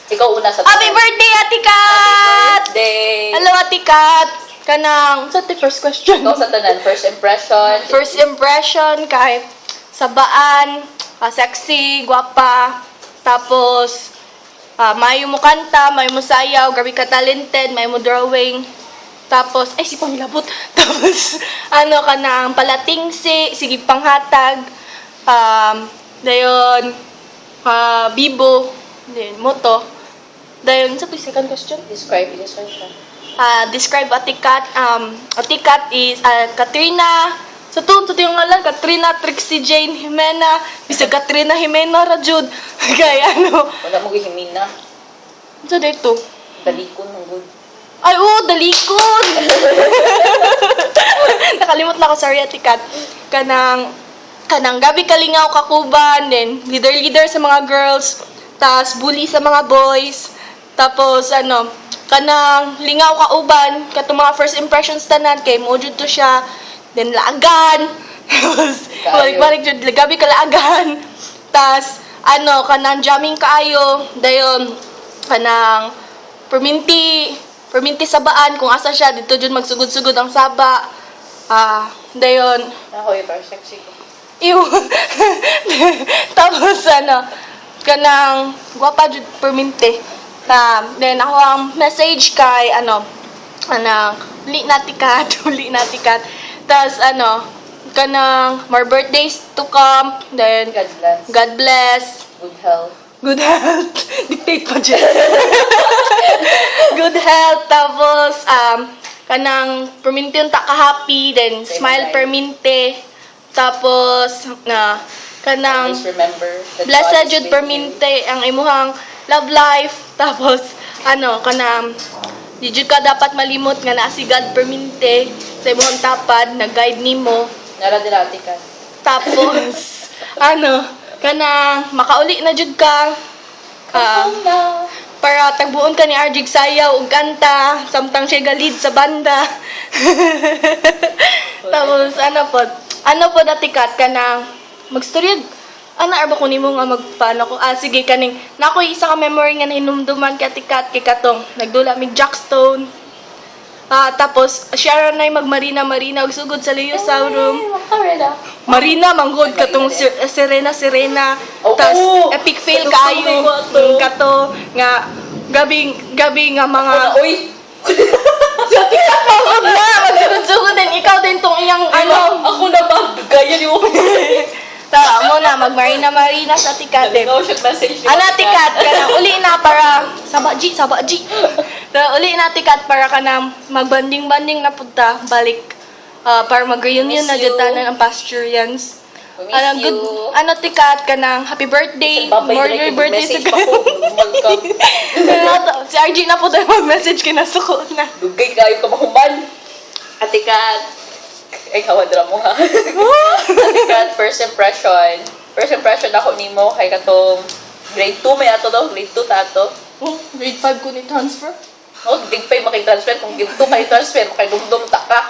Ikaw una sa Happy birthday, Ate Kat! Happy birthday! Hello, Ate Kat! Kanang, sa the first question? Ikaw sa tanan, first impression. First impression, kahit sabaan, sexy, gwapa, tapos, mayo mo kanta, mayo mo sayaw, grabe ka talented, mayo mo drawing, tapos, ay, si Pangilabot. Tapos, kanang palatingsi, sige panghatag, dayon, bibo, dayon, moto. Dayon, sa second question? Describe siya. Describe Ate Kat. Ate Kat is Katrina. Sa yung ngalan, Katrina Trixie Jane Jimena. Bisa Katrina Jimena Rajud. Kaya Wala mo gihimina. Sa dito? Dalikon ng good. Ay, dalikon! Nakalimot na ako, sorry Ate Kat. Kanang gabi kalingaw kakuban, then leader sa mga girls, tas bully sa mga boys, tapos kanang lingaw ka uban katong mga first impressions tanan kay mo jud to siya, then laagan. Tapos balik jud gabi ka laagan, tas kanang jamming kaayo, dayon kanang perminti sabaan kung asa siya dito jud magsugod-sugod ang saba. Dayon Ako yung first sexy ko. Ew. Tapos kanang gwapa jud perminti. Then ako ang message kay uli natikat. Tas kanang more birthdays to come. Then God bless. God bless. Good health. Good health. Dictate pa dyan. Good health. Tapos kanang perminti unta ka happy. Then smile perminti. Tapos kanang Always remember that God blessed is jud with perminti ang imuhang love life. Tapos kanang di jud ka dapat malimot nga naa si God perminti sa imong tapad nag-guide nimo. Nara dira Ate Kat. Tapos kanang makauli na jud ka. Para tagbuon ka ni RJ sayaw ug kanta samtang siya galid sa banda. Tapos po Ate Kat kanang magstoryag arba ko nimo nga magpaano ko. Sige kaning nako isa ka memory nga nahinumduman kay Ate Kat kay katong nagdula mig Jackstone. Tapos siya na magmarina ug sugod sa Leo sa room. Marina manggod katong Serena. Tas epic fail kayo kato nga gabi nga mga Uy! sa TikTok mo na magsugod din ikaw din tong iyang Ako na ba? Gaya niyo. mo na magmarina sa Tikat. Ikaw siya message niyo. Tikat kana uli na para sabaji. Uli na Tikat para kana magbanding na punta balik para mag-reunion na jud tanan ang Pasturians. Good Tikat kanang happy birthday. More birthday sa si RG na po tayo mag-message kinasuko na. Dugay kayo ka mahuman. Ate Kat. Ay, kawadra mo ha. Ate Kat, first impression. First impression ako nimo kay katong grade 2 may ato daw. Grade 2 ta ato. Grade 5 ko ni transfer. Grade 5 makitransfer. Kung grade 2 kayo transfer, makidumdum ta ka.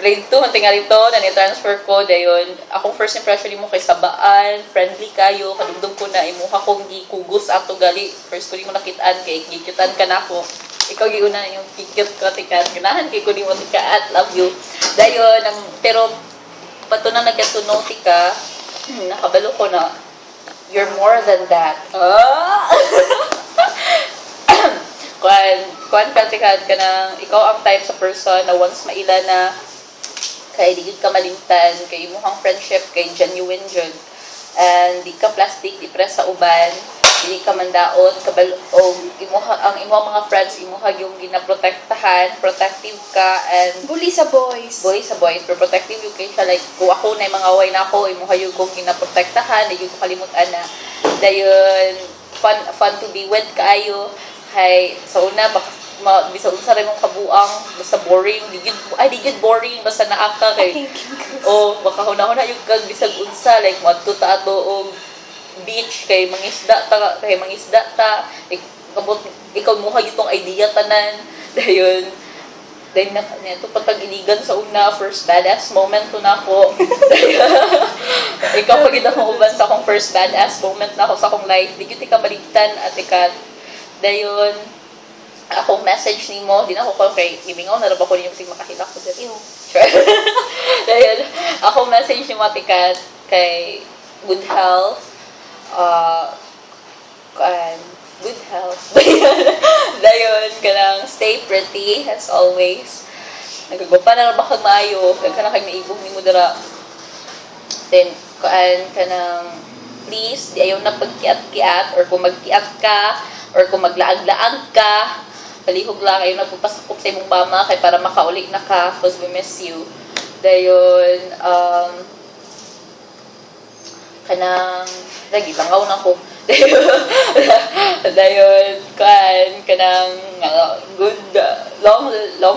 Grade 2, hunting nga rito, nani-transfer ko. Dayon, akong first impression nimo kay sabaan, friendly kayo, kadumdum ko na, imuha kong gikugos ato gali. First ko nimo nakitaan kay gikyutan ka na ako. Ikaw giuna yung kikyut ko, Tikat. Ganahan kay ko nimo, Tikat. Love you. Dayon, pero pato na nagkatuno, Tika, nakabalo ko na, you're more than that. Kuan ka, Tikat, ka na, ikaw ang type sa person na once maila na kay di ka malimtan, kay imuhang friendship, kay genuine jud. And di ka plastic, di press sa uban, di ka mandaot, ang imuhang mga friends, imuha yung ginaprotektahan, protective ka, and Bully sa boys. pero protective yung kay siya, like, kung ako na yung mga away na ako, imuha yung kong ginaprotektahan, na yung kalimutan na. Dayon, fun to be with kaayo, kay, sa una, bisa unsa rin mong kabuang, basta boring, di yun boring, basta naaka kay, baka huna-huna yung kag bisag unsa, like, madto ta ato og beach, kay mangisda ta, ikaw muha yung tong idea tanan, dayon, Dahil na ito patag-iligan sa una, first badass moment to na ako. Ikaw pagid akong uban sa akong first badass moment na ako sa akong life. Di kita kabaligtan at ikat. Dayon, akong message nimo, di na ako call kay ibingaw na ko niyo sig makakita ko dito. Sure. Dayon, akong message ni Matikat kay good health. Good health. Dayon, kanang stay pretty as always. Nagagapa na ba kag maayo, kanang kay maibog nimo dira. Then, kanang please, di ayaw na pagkiat-kiat or kung magkiat ka or kung maglaag-laag ka, palihog lang, ayaw na pupasakop sa imong mama kay para makauli na ka because we miss you. Dayon, kanang lagi langaw na ko. Dayon kanang good long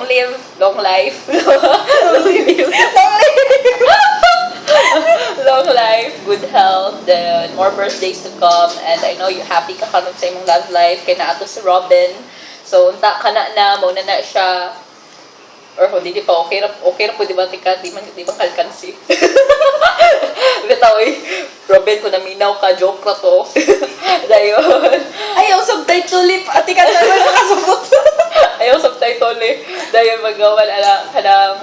live long life. Long life, good health, then more birthdays to come, and I know you're happy ka karon sa imong love life kay naato si Robin. So unta kana na mo na siya. Or hindi pa okay ra po di ba tika di ba kalkansi. Bitaw Robin ko naminaw ka joke ra to. Dayon. Ayaw subtitle ati ka naman nakasubot. Ayaw subtitle dayon magawan ala kanang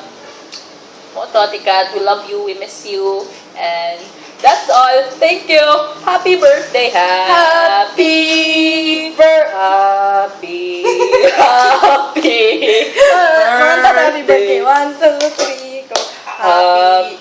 mo to tika, we love you, we miss you, and that's all. Thank you. Happy birthday. Happy birthday. Happy birthday. 1, 2, 3, go. Happy